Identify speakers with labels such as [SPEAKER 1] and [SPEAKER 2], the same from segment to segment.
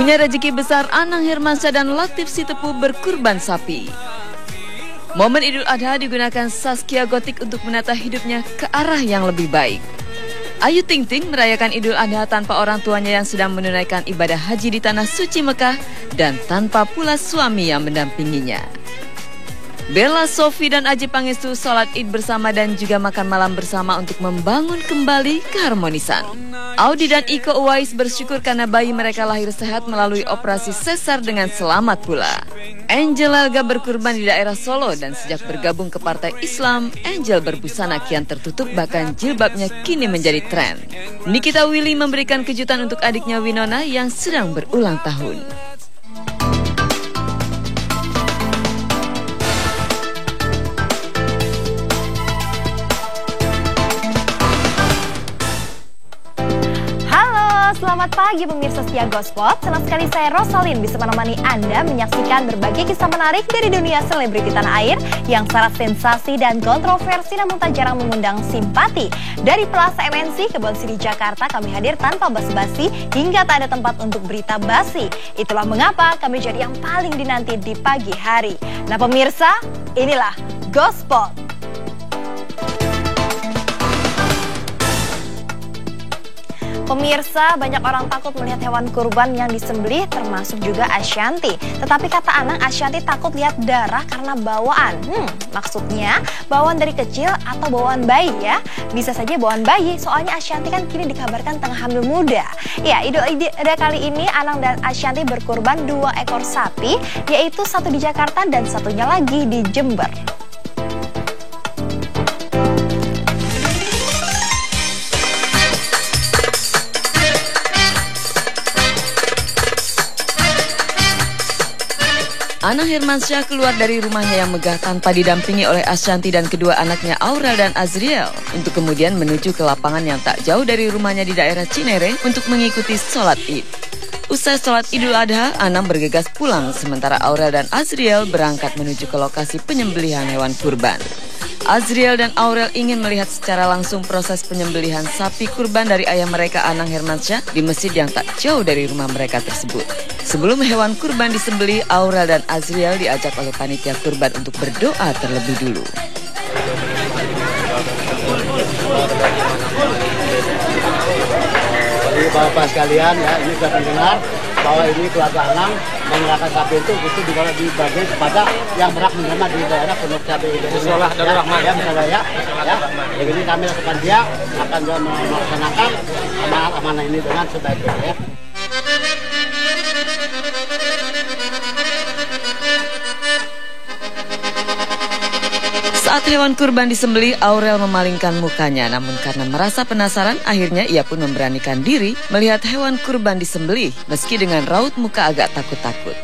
[SPEAKER 1] Punya rezeki besar, Anang Hermansyah dan Latif Sitepu berkurban sapi. Momen Idul Adha digunakan Zaskia Gotik untuk menata hidupnya ke arah yang lebih baik. Ayu Ting Ting merayakan Idul Adha tanpa orang tuanya yang sedang menunaikan ibadah haji di Tanah Suci Mekah dan tanpa pula suami yang mendampinginya. Bella, Sophie, dan Adjie Pangestu sholat Id bersama dan juga makan malam bersama untuk membangun kembali keharmonisan. Audi dan Iko Uwais bersyukur karena bayi mereka lahir sehat melalui operasi sesar dengan selamat pula. Angel Elga berkurban di daerah Solo dan sejak bergabung ke Partai Islam, Angel berbusana kian tertutup bahkan jilbabnya kini menjadi tren. Nikita Willy memberikan kejutan untuk adiknya Winona yang sedang berulang tahun.
[SPEAKER 2] Selamat pagi pemirsa setia Gospot. Senang sekali saya Rosalin bisa menemani Anda menyaksikan berbagai kisah menarik dari dunia selebriti tanah air yang syarat sensasi dan kontroversi namun tak jarang mengundang simpati. Dari Plaza MNC ke Kebon Siri Jakarta kami hadir tanpa basa-basi hingga tak ada tempat untuk berita basi. Itulah mengapa kami jadi yang paling dinanti di pagi hari. Nah pemirsa, inilah Gospot. Pemirsa, banyak orang takut melihat hewan kurban yang disembelih termasuk juga Ashanty. Tetapi kata Anang, Ashanty takut lihat darah karena bawaan. Maksudnya bawaan dari kecil atau bawaan bayi ya? Bisa saja bawaan bayi, soalnya Ashanty kan kini dikabarkan tengah hamil muda. Ya, Idul Adha kali ini Anang dan Ashanty berkurban 2 ekor sapi, yaitu satu di Jakarta dan satunya lagi di Jember.
[SPEAKER 1] Anang Hermansyah keluar dari rumahnya yang megah tanpa didampingi oleh Ashanty dan kedua anaknya Aurel dan Azriel untuk kemudian menuju ke lapangan yang tak jauh dari rumahnya di daerah Cinere untuk mengikuti sholat Id. Usai sholat Idul Adha, Anang bergegas pulang sementara Aurel dan Azriel berangkat menuju ke lokasi penyembelihan hewan kurban. Azriel dan Aurel ingin melihat secara langsung proses penyembelihan sapi kurban dari ayah mereka Anang Hermansyah di masjid yang tak jauh dari rumah mereka tersebut. Sebelum hewan kurban disembelih, Aurel dan Azriel diajak oleh panitia kurban untuk berdoa terlebih dulu.
[SPEAKER 3] Jadi Bapak sekalian ya, ini sudah mendengar bahwa ini keluarga Anang menyerahkan sapi itu dibagi kepada yang berhak menerima di daerah Pondok Cabe itu.
[SPEAKER 4] Insyaallah dari Rahman.
[SPEAKER 3] Ya, misalnya ya. Jadi kami lakukan dia akan melaksanakan amanah ini dengan sebaik-baiknya.
[SPEAKER 1] Saat hewan kurban disembelih, Aurel memalingkan mukanya. Namun karena merasa penasaran, akhirnya ia pun memberanikan diri melihat hewan kurban disembelih, meski dengan raut muka agak takut-takut.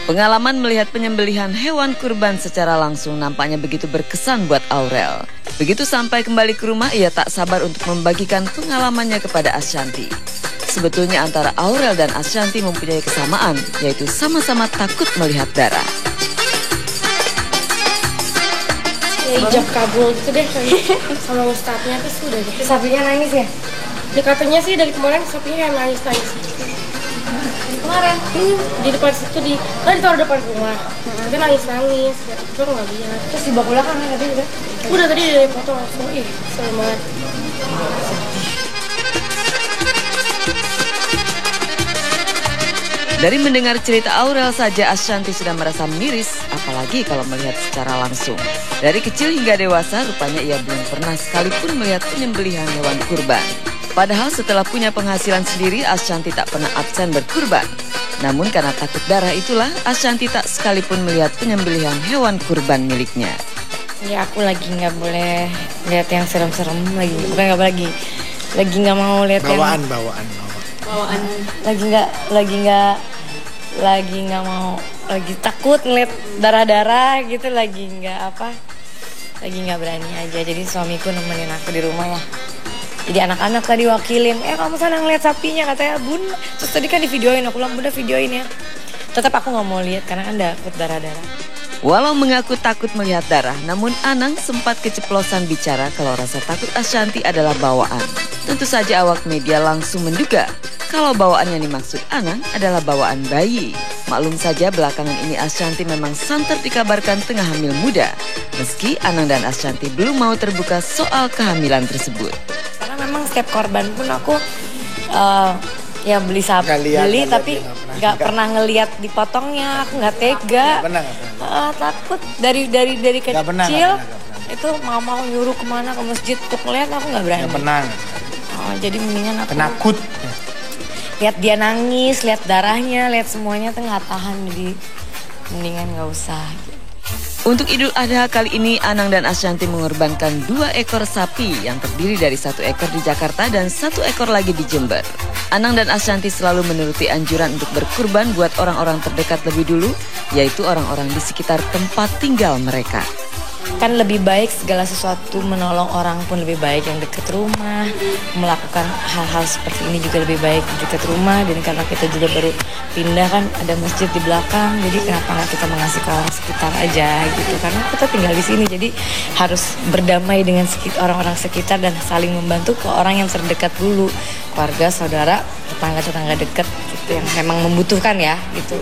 [SPEAKER 1] Pengalaman melihat penyembelihan hewan kurban secara langsung nampaknya begitu berkesan buat Aurel. Begitu sampai kembali ke rumah, ia tak sabar untuk membagikan pengalamannya kepada Ashanty. Sebetulnya antara Aurel dan Ashanty mempunyai kesamaan, yaitu sama-sama takut melihat darah.
[SPEAKER 5] Ya, ijab kabul gitu deh sama ustadznya, terus udah gitu. Sapinya nangis ya? Katanya sih dari kemarin sapinya kayak nangis-nangis. Kemarin di depan situ ditaruh depan rumah, tapi nangis-nangis, itu nggak lihat. Terus dibawa pulang kan tadi udah tadi dari foto langsung, serem banget.
[SPEAKER 1] Dari mendengar cerita Aurel saja Ashanty sudah merasa miris, apalagi kalau melihat secara langsung. Dari kecil hingga dewasa, rupanya ia belum pernah sekalipun melihat penyembelihan hewan kurban. Padahal setelah punya penghasilan sendiri, Ashanty tak pernah absen berkurban. Namun karena takut darah itulah, Ashanty tak sekalipun melihat penyembelihan hewan kurban miliknya.
[SPEAKER 5] Ya aku lagi nggak boleh lihat yang serem-serem lagi, bukan nggak lagi nggak mau lihat
[SPEAKER 4] bawaan.
[SPEAKER 5] Lagi nggak mau lagi takut ngeliat darah-darah gitu, lagi nggak berani aja. Jadi suamiku nemenin aku di rumah ya. Jadi anak-anak lah diwakilin, kamu sana ngeliat sapinya, katanya bun. Terus tadi kan di videoin, aku bilang bunda videoin ya. Tetap aku nggak mau lihat karena kan takut darah-darah.
[SPEAKER 1] Walau mengaku takut melihat darah, namun Anang sempat keceplosan bicara kalau rasa takut Ashanti adalah bawaan. Tentu saja awak media langsung menduga kalau bawaan yang dimaksud Anang adalah bawaan bayi. Maklum saja belakangan ini Ashanti memang santer dikabarkan tengah hamil muda. Meski Anang dan Ashanti belum mau terbuka soal kehamilan tersebut.
[SPEAKER 5] Karena memang setiap korban pun aku ya beli tapi nggak pernah ngelihat dipotongnya, aku nggak tega. Takut dari kecil gak pernah. Itu mama nyuruh kemana ke masjid untuk ngeliat, aku nggak berani.
[SPEAKER 4] Gak pernah.
[SPEAKER 5] Jadi mendingan aku
[SPEAKER 4] penakut.
[SPEAKER 5] Lihat dia nangis, lihat darahnya, lihat semuanya tuh nggak tahan, jadi mendingan nggak usah.
[SPEAKER 1] Untuk Idul Adha kali ini, Anang dan Ashanti mengorbankan 2 ekor sapi yang terdiri dari 1 ekor di Jakarta dan 1 ekor lagi di Jember. Anang dan Ashanti selalu menuruti anjuran untuk berkurban buat orang-orang terdekat lebih dulu, yaitu orang-orang di sekitar tempat tinggal mereka.
[SPEAKER 5] Kan lebih baik segala sesuatu, menolong orang pun lebih baik yang dekat rumah, melakukan hal-hal seperti ini juga lebih baik di dekat rumah. Dan karena kita juga baru pindah kan, ada masjid di belakang, jadi kenapa nggak kita mengasih ke orang sekitar aja gitu, karena kita tinggal di sini, jadi harus berdamai dengan orang-orang sekitar dan saling membantu ke orang yang terdekat dulu, keluarga, saudara, tetangga-tetangga dekat gitu yang memang membutuhkan ya gitu.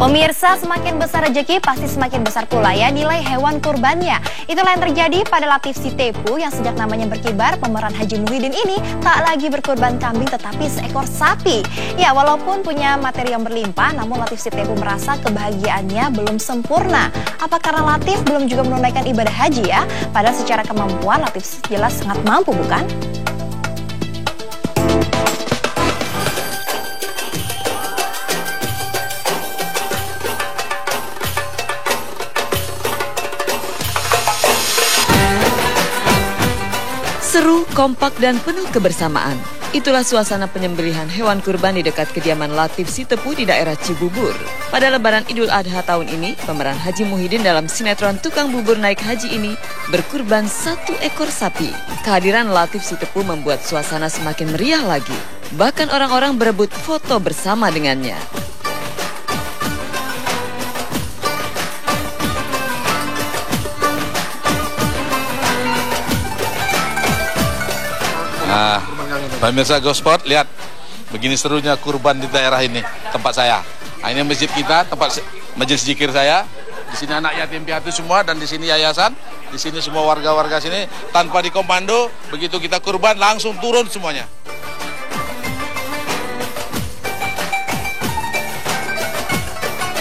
[SPEAKER 2] Pemirsa, semakin besar rezeki pasti semakin besar pula ya nilai hewan kurbannya. Itulah yang terjadi pada Latif Sitepu yang sejak namanya berkibar, pemeran Haji Muhyiddin ini tak lagi berkurban kambing tetapi seekor sapi. Ya, walaupun punya materi yang berlimpah, namun Latif Sitepu merasa kebahagiaannya belum sempurna. Apa karena Latif belum juga menunaikan ibadah haji ya? Padahal secara kemampuan Latif jelas sangat mampu, bukan?
[SPEAKER 1] Seru, kompak, dan penuh kebersamaan. Itulah suasana penyembelihan hewan kurban di dekat kediaman Latif Sitepu di daerah Cibubur. Pada Lebaran Idul Adha tahun ini, pemeran Haji Muhyiddin dalam sinetron Tukang Bubur Naik Haji ini berkurban 1 ekor sapi. Kehadiran Latif Sitepu membuat suasana semakin meriah lagi. Bahkan orang-orang berebut foto bersama dengannya.
[SPEAKER 6] Nah, pemirsa GoSport, lihat begini serunya kurban di daerah ini, tempat saya. Nah, ini masjid kita, tempat majelis zikir saya. Di sini anak yatim piatu semua, dan di sini yayasan, di sini semua warga-warga sini tanpa dikomando. Begitu kita kurban langsung turun semuanya.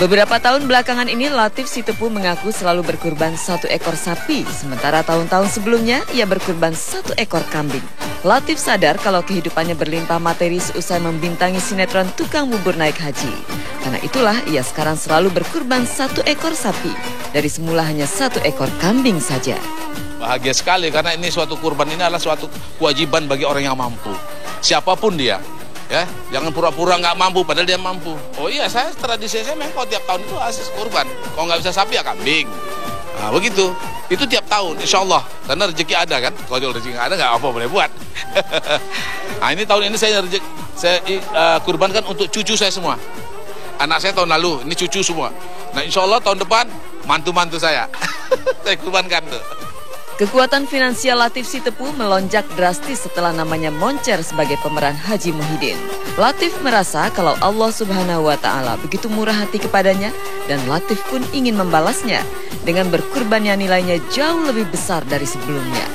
[SPEAKER 1] Beberapa tahun belakangan ini Latif Sitepu mengaku selalu berkurban 1 ekor sapi, sementara tahun-tahun sebelumnya ia berkurban 1 ekor kambing. Latif sadar kalau kehidupannya berlimpah materi seusai membintangi sinetron Tukang Bubur Naik Haji. Karena itulah ia sekarang selalu berkurban 1 ekor sapi, dari semula hanya 1 ekor kambing saja.
[SPEAKER 6] Bahagia sekali karena ini suatu kurban, ini adalah suatu kewajiban bagi orang yang mampu. Siapapun dia. Ya, jangan pura-pura nggak mampu padahal dia mampu. Oh iya, saya tradisi saya memang kalau tiap tahun itu asis kurban. Kalau nggak bisa sapi ya kambing. Nah begitu, itu tiap tahun insya Allah. Karena rezeki ada kan. Kalau rezeki nggak ada nggak apa boleh buat. Nah ini tahun ini saya kurbankan untuk cucu saya semua. Anak saya tahun lalu, ini cucu semua. Nah insya Allah tahun depan mantu-mantu saya. Saya kurbankan tuh.
[SPEAKER 1] Kekuatan finansial Latif Sitepu melonjak drastis setelah namanya moncer sebagai pemeran Haji Muhyiddin. Latif merasa kalau Allah Subhanahu wa Ta'ala begitu murah hati kepadanya, dan Latif pun ingin membalasnya dengan berkurban yang nilainya jauh lebih besar dari sebelumnya.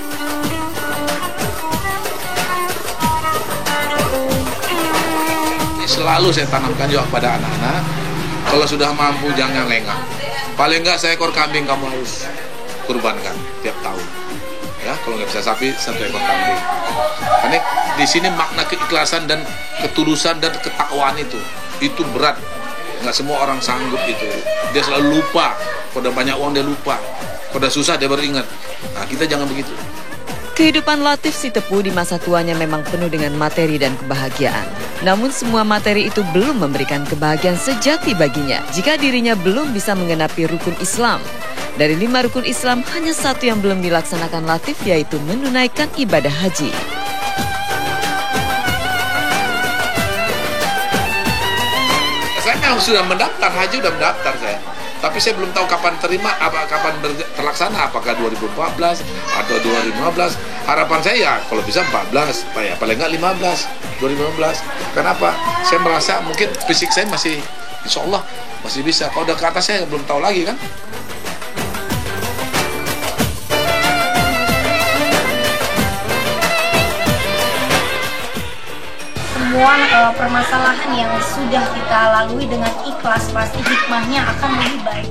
[SPEAKER 6] Selalu saya tanamkan juga kepada anak-anak, kalau sudah mampu jangan lengah. Paling enggak seekor kambing kamu harus kurbankan tiap tahun. Ya, kalau nggak bisa sapi 1 ekor kambing. Karena di sini makna keikhlasan dan ketulusan dan ketakwaan itu berat. Nggak semua orang sanggup itu. Dia selalu lupa. Kalau udah banyak uang dia lupa. Kalau udah susah dia baru ingat. Nah, kita jangan begitu.
[SPEAKER 1] Kehidupan Latif Sitepu di masa tuanya memang penuh dengan materi dan kebahagiaan. Namun semua materi itu belum memberikan kebahagiaan sejati baginya jika dirinya belum bisa menggenapi rukun Islam. Dari 5 rukun Islam, hanya 1 yang belum dilaksanakan Latif, yaitu menunaikan ibadah haji.
[SPEAKER 6] Saya memang sudah mendaftar, haji sudah mendaftar saya. Tapi saya belum tahu kapan terima, kapan terlaksana, apakah 2014 atau 2015. Harapan saya ya kalau bisa 14, ya paling nggak 15, 2015. Kenapa? Saya merasa mungkin fisik saya masih, insya Allah masih bisa. Kalau udah ke atas saya belum tahu lagi kan.
[SPEAKER 2] Semua permasalahan yang sudah kita lalui dengan ikhlas, pasti hikmahnya akan lebih baik.